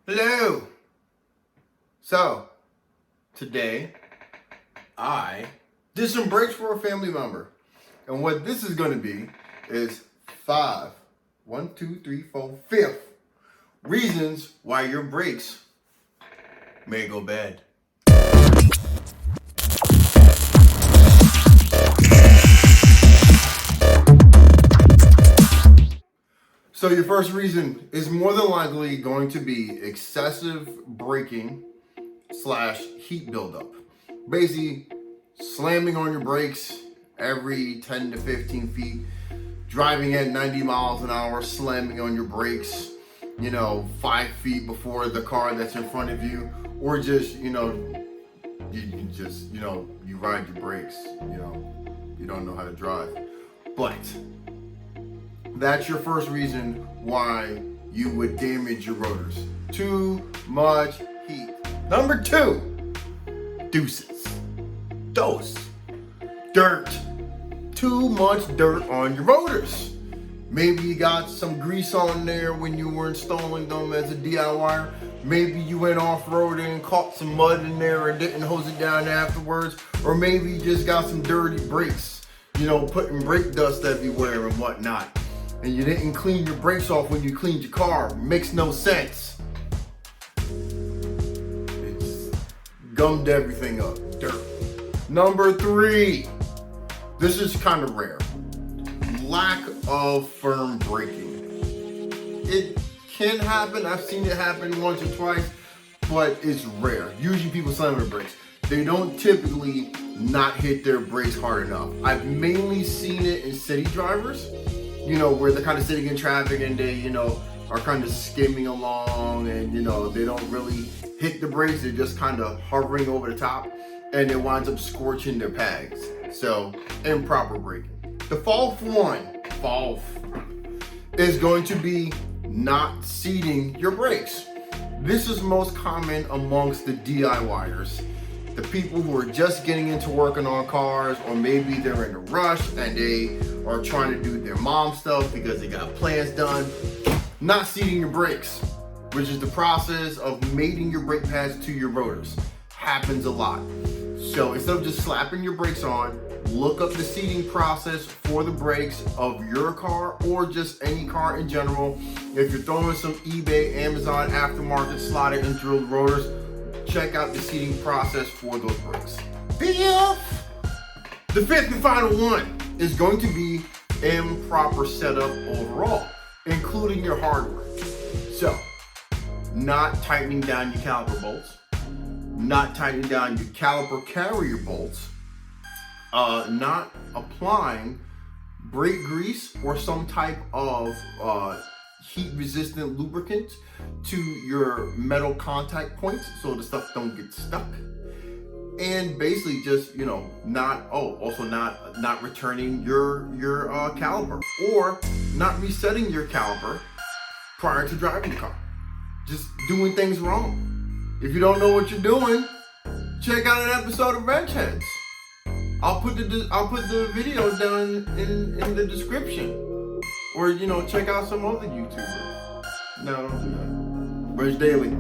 Hello. So, today I did some brakes for a family member. And what this is going to be is 5 reasons why your brakes may go bad. So your first reason is more than likely going to be excessive braking / heat buildup. Basically, slamming on your brakes every 10 to 15 feet, driving at 90 miles an hour, slamming on your brakes, 5 feet before the car that's in front of you, or just, you ride your brakes, you don't know how to drive. But that's your first reason why you would damage your rotors. Too much heat. Number 2, dirt. Too much dirt on your rotors. Maybe you got some grease on there when you were installing them as a DIYer. Maybe you went off-roading, caught some mud in there and didn't hose it down afterwards. Or maybe you just got some dirty brakes, putting brake dust everywhere and whatnot. And you didn't clean your brakes off when you cleaned your car. Makes no sense. It's gummed everything up. Dirt. Number 3. This is kind of rare. Lack of firm braking. It can happen. I've seen it happen once or twice, but it's rare. Usually people slam their brakes. They don't typically not hit their brakes hard enough. I've mainly seen it in city drivers, where they're kind of sitting in traffic and they, are kind of skimming along and, they don't really hit the brakes. They're just kind of hovering over the top and it winds up scorching their pads. So, improper braking. The fourth one is going to be not seating your brakes. This is most common amongst the DIYers. The people who are just getting into working on cars, or maybe they're in a rush and they are trying to do their mom stuff because they got plans done. Not seating your brakes, which is the process of mating your brake pads to your rotors. Happens a lot. So instead of just slapping your brakes on, look up the seating process for the brakes of your car or just any car in general. If you're throwing some eBay, Amazon aftermarket slotted and drilled rotors, check out the seating process for those brakes. The fifth and final one is going to be improper setup overall, including your hardware. So, not tightening down your caliper bolts, not tightening down your caliper carrier bolts, not applying brake grease or some type of heat-resistant lubricant to your metal contact points so the stuff don't get stuck. And basically just, not returning your caliper or not resetting your caliper prior to driving the car. Just doing things wrong. If you don't know what you're doing, check out an episode of Wrench Heads. I'll put the videos down in the description. Or, check out some other YouTuber. No, don't do that. Wrench Daily.